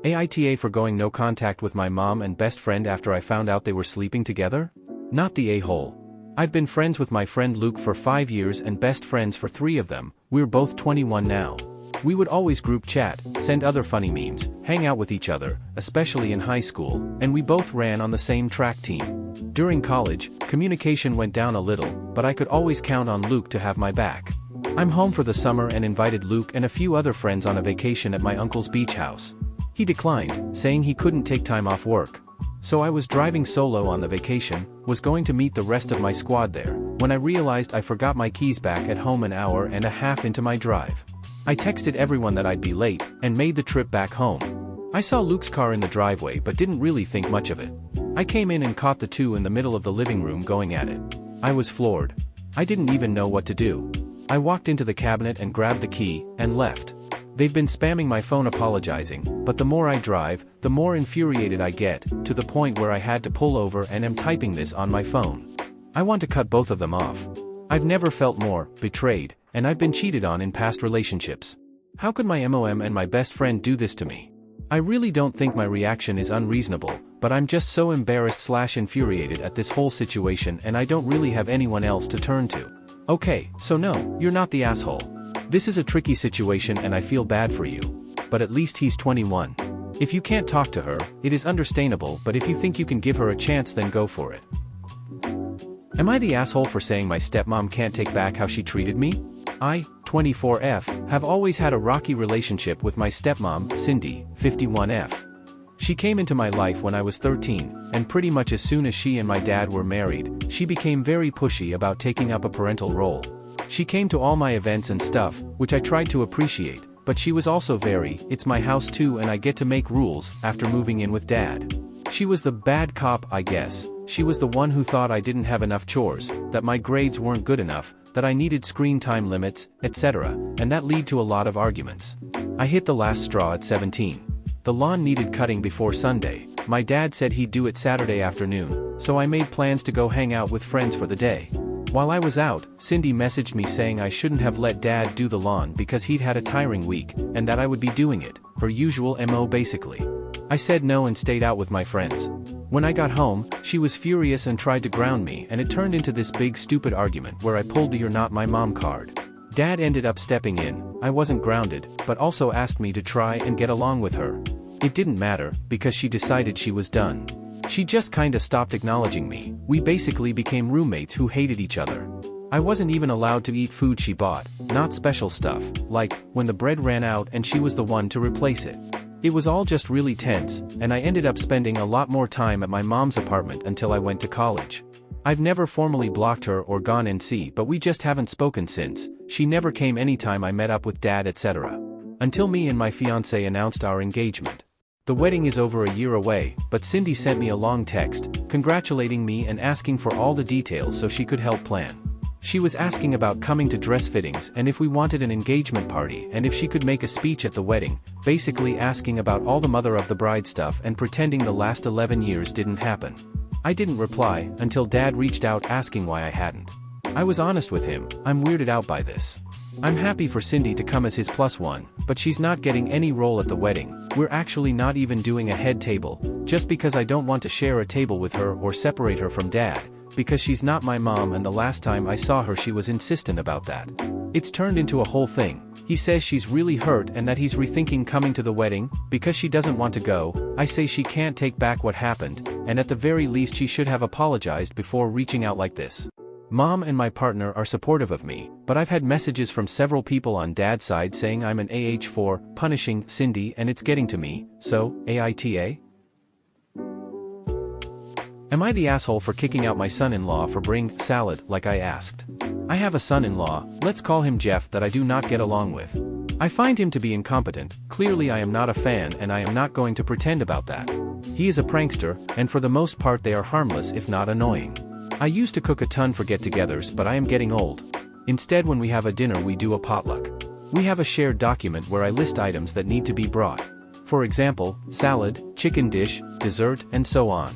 AITA for going no contact with my mom and best friend after I found out they were sleeping together? Not the a-hole. I've been friends with my friend Luke for 5 years and best friends for 3 of them. We're both 21 now. We would always group chat, send other funny memes, hang out with each other, especially in high school, and we both ran on the same track team. During college, communication went down a little, but I could always count on Luke to have my back. I'm home for the summer and invited Luke and a few other friends on a vacation at my uncle's beach house. He declined, saying he couldn't take time off work. So I was driving solo on the vacation, was going to meet the rest of my squad there, when I realized I forgot my keys back at home an hour and a half into my drive. I texted everyone that I'd be late, and made the trip back home. I saw Luke's car in the driveway but didn't really think much of it. I came in and caught the two in the middle of the living room going at it. I was floored. I didn't even know what to do. I walked into the cabinet and grabbed the key, and left. They've been spamming my phone apologizing, but the more I drive, the more infuriated I get, to the point where I had to pull over and am typing this on my phone. I want to cut both of them off. I've never felt more betrayed, and I've been cheated on in past relationships. How could my mom and my best friend do this to me? I really don't think my reaction is unreasonable, but I'm just so embarrassed/infuriated at this whole situation and I don't really have anyone else to turn to. Okay, so no, you're not the asshole. This is a tricky situation and I feel bad for you. But at least he's 21. If you can't talk to her, it is understandable, but if you think you can give her a chance, then go for it. Am I the asshole for saying my stepmom can't take back how she treated me? I, 24F, have always had a rocky relationship with my stepmom, Cindy, 51F. She came into my life when I was 13, and pretty much as soon as she and my dad were married, she became very pushy about taking up a parental role. She came to all my events and stuff, which I tried to appreciate, but she was also very, it's my house too and I get to make rules, after moving in with dad. She was the bad cop, I guess. She was the one who thought I didn't have enough chores, that my grades weren't good enough, that I needed screen time limits, etc., and that led to a lot of arguments. I hit the last straw at 17. The lawn needed cutting before Sunday. My dad said he'd do it Saturday afternoon, so I made plans to go hang out with friends for the day. While I was out, Cindy messaged me saying I shouldn't have let dad do the lawn because he'd had a tiring week, and that I would be doing it, her usual MO basically. I said no and stayed out with my friends. When I got home, she was furious and tried to ground me, and it turned into this big stupid argument where I pulled the "you're not my mom" card. Dad ended up stepping in. I wasn't grounded, but also asked me to try and get along with her. It didn't matter, because she decided she was done. She just kinda stopped acknowledging me. We basically became roommates who hated each other. I wasn't even allowed to eat food she bought, not special stuff, like, when the bread ran out and she was the one to replace it. It was all just really tense, and I ended up spending a lot more time at my mom's apartment until I went to college. I've never formally blocked her or gone NC, but we just haven't spoken since. She never came anytime I met up with dad, etc. Until me and my fiancé announced our engagement. The wedding is over a year away, but Cindy sent me a long text, congratulating me and asking for all the details so she could help plan. She was asking about coming to dress fittings and if we wanted an engagement party and if she could make a speech at the wedding, basically asking about all the mother of the bride stuff and pretending the last 11 years didn't happen. I didn't reply until dad reached out asking why I hadn't. I was honest with him, I'm weirded out by this. I'm happy for Cindy to come as his +1, but she's not getting any role at the wedding. We're actually not even doing a head table, just because I don't want to share a table with her or separate her from dad, because she's not my mom and the last time I saw her she was insistent about that. It's turned into a whole thing. He says she's really hurt and that he's rethinking coming to the wedding, because she doesn't want to go. I say she can't take back what happened, and at the very least she should have apologized before reaching out like this. Mom and my partner are supportive of me, but I've had messages from several people on dad's side saying I'm an AH for punishing Cindy and it's getting to me, so, AITA? Am I the asshole for kicking out my son-in-law for bringing salad like I asked? I have a son-in-law, let's call him Jeff, that I do not get along with. I find him to be incompetent. Clearly I am not a fan and I am not going to pretend about that. He is a prankster, and for the most part they are harmless if not annoying. I used to cook a ton for get-togethers, but I am getting old. Instead, when we have a dinner we do a potluck. We have a shared document where I list items that need to be brought. For example, salad, chicken dish, dessert, and so on.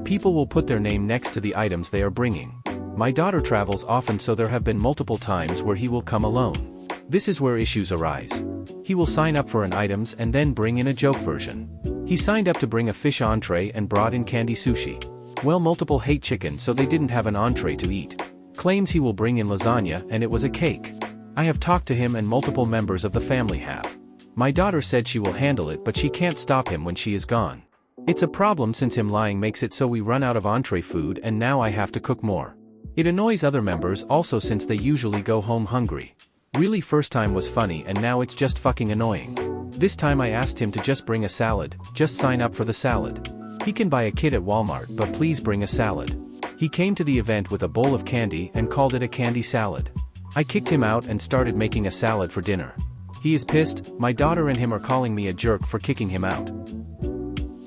People will put their name next to the items they are bringing. My daughter travels often, so there have been multiple times where he will come alone. This is where issues arise. He will sign up for an items and then bring in a joke version. He signed up to bring a fish entree and brought in candy sushi. Well, multiple hate chicken, so they didn't have an entree to eat. Claims he will bring in lasagna, and it was a cake. I have talked to him and multiple members of the family have. My daughter said she will handle it, but she can't stop him when she is gone. It's a problem since him lying makes it so we run out of entree food and now I have to cook more. It annoys other members also since they usually go home hungry. Really, first time was funny and now it's just fucking annoying. This time I asked him to just bring a salad, just sign up for the salad. He can buy a kit at Walmart, but please bring a salad. He came to the event with a bowl of candy and called it a candy salad. I kicked him out and started making a salad for dinner. He is pissed. My daughter and him are calling me a jerk for kicking him out.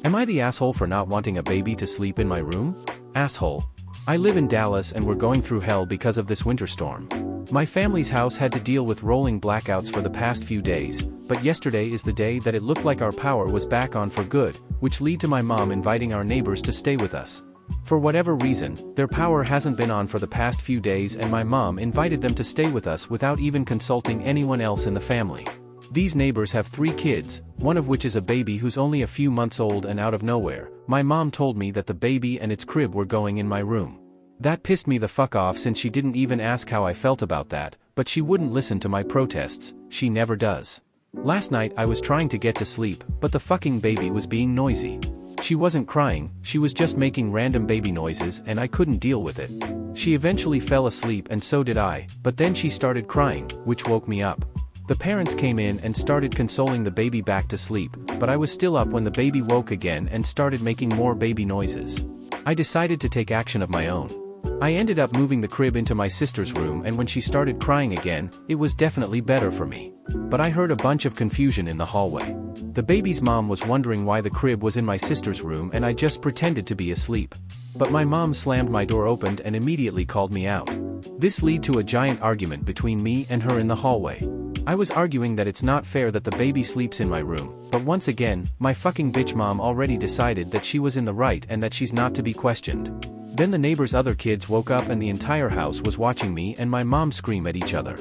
Am I the asshole for not wanting a baby to sleep in my room? Asshole. I live in Dallas and we're going through hell because of this winter storm. My family's house had to deal with rolling blackouts for the past few days, but yesterday is the day that it looked like our power was back on for good, which led to my mom inviting our neighbors to stay with us. For whatever reason, their power hasn't been on for the past few days and my mom invited them to stay with us without even consulting anyone else in the family. These neighbors have 3 kids, one of which is a baby who's only a few months old, and out of nowhere, my mom told me that the baby and its crib were going in my room. That pissed me the fuck off since she didn't even ask how I felt about that, but she wouldn't listen to my protests, she never does. Last night I was trying to get to sleep, but the fucking baby was being noisy. She wasn't crying, she was just making random baby noises and I couldn't deal with it. She eventually fell asleep and so did I, but then she started crying, which woke me up. The parents came in and started consoling the baby back to sleep, but I was still up when the baby woke again and started making more baby noises. I decided to take action of my own. I ended up moving the crib into my sister's room, and when she started crying again, it was definitely better for me. But I heard a bunch of confusion in the hallway. The baby's mom was wondering why the crib was in my sister's room and I just pretended to be asleep. But my mom slammed my door open and immediately called me out. This led to a giant argument between me and her in the hallway. I was arguing that it's not fair that the baby sleeps in my room, but once again, my fucking bitch mom already decided that she was in the right and that she's not to be questioned. Then the neighbor's other kids woke up and the entire house was watching me and my mom scream at each other.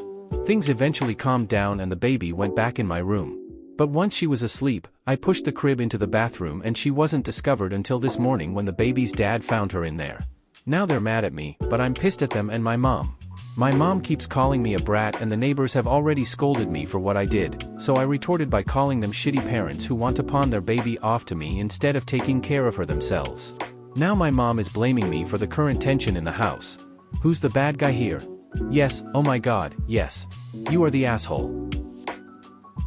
Things eventually calmed down and the baby went back in my room. But once she was asleep, I pushed the crib into the bathroom and she wasn't discovered until this morning when the baby's dad found her in there. Now they're mad at me, but I'm pissed at them and my mom. My mom keeps calling me a brat and the neighbors have already scolded me for what I did, so I retorted by calling them shitty parents who want to pawn their baby off to me instead of taking care of her themselves. Now my mom is blaming me for the current tension in the house. Who's the bad guy here? Yes, oh my god, yes. You are the asshole.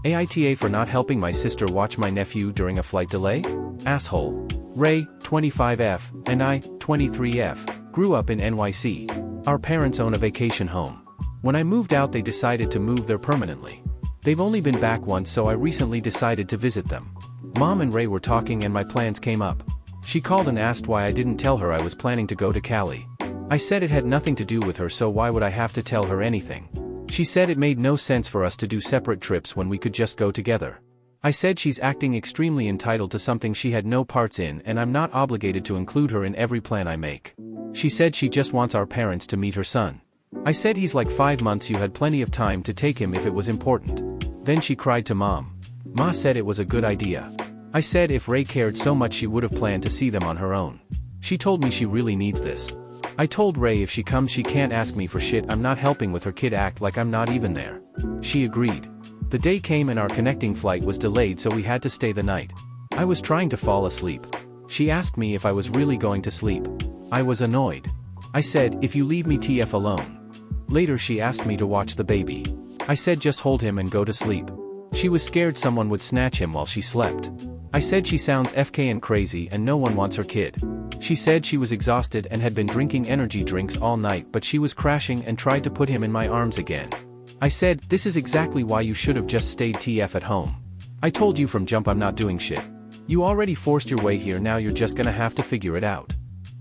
AITA for not helping my sister watch my nephew during a flight delay? Asshole. Ray, 25F, and I, 23F, grew up in NYC. Our parents own a vacation home. When I moved out they decided to move there permanently. They've only been back once, so I recently decided to visit them. Mom and Ray were talking and my plans came up. She called and asked why I didn't tell her I was planning to go to Cali. I said it had nothing to do with her, so why would I have to tell her anything? She said it made no sense for us to do separate trips when we could just go together. I said she's acting extremely entitled to something she had no parts in and I'm not obligated to include her in every plan I make. She said she just wants our parents to meet her son. I said he's like 5 months, you had plenty of time to take him if it was important. Then she cried to Mom. Ma said it was a good idea. I said if Ray cared so much she would have planned to see them on her own. She told me she really needs this. I told Ray if she comes she can't ask me for shit, I'm not helping with her kid act like I'm not even there. She agreed. The day came and our connecting flight was delayed, so we had to stay the night. I was trying to fall asleep. She asked me if I was really going to sleep. I was annoyed. I said, if you leave me TF alone. Later she asked me to watch the baby. I said just hold him and go to sleep. She was scared someone would snatch him while she slept. I said she sounds FK and crazy and no one wants her kid. She said she was exhausted and had been drinking energy drinks all night, but she was crashing and tried to put him in my arms again. I said, this is exactly why you should have just stayed TF at home. I told you from jump I'm not doing shit. You already forced your way here, now you're just gonna have to figure it out.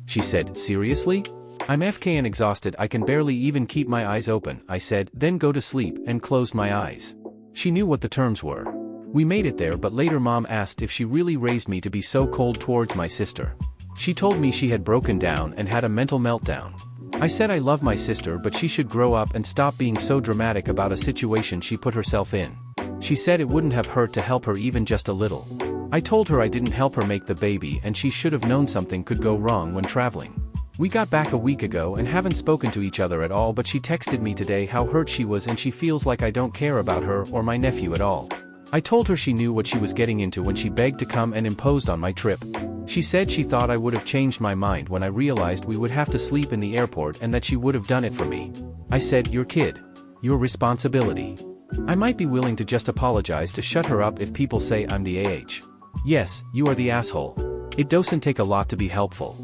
She said, seriously? I'm FK and exhausted, I can barely even keep my eyes open. I said, then go to sleep, and closed my eyes. She knew what the terms were. We made it there, but later Mom asked if she really raised me to be so cold towards my sister. She told me she had broken down and had a mental meltdown. I said I love my sister, but she should grow up and stop being so dramatic about a situation she put herself in. She said it wouldn't have hurt to help her even just a little. I told her I didn't help her make the baby and she should have known something could go wrong when traveling. We got back a week ago and haven't spoken to each other at all, but she texted me today how hurt she was and she feels like I don't care about her or my nephew at all. I told her she knew what she was getting into when she begged to come and imposed on my trip. She said she thought I would have changed my mind when I realized we would have to sleep in the airport and that she would have done it for me. I said, your kid. Your responsibility. I might be willing to just apologize to shut her up if people say I'm the AH. Yes, you are the asshole. It doesn't take a lot to be helpful.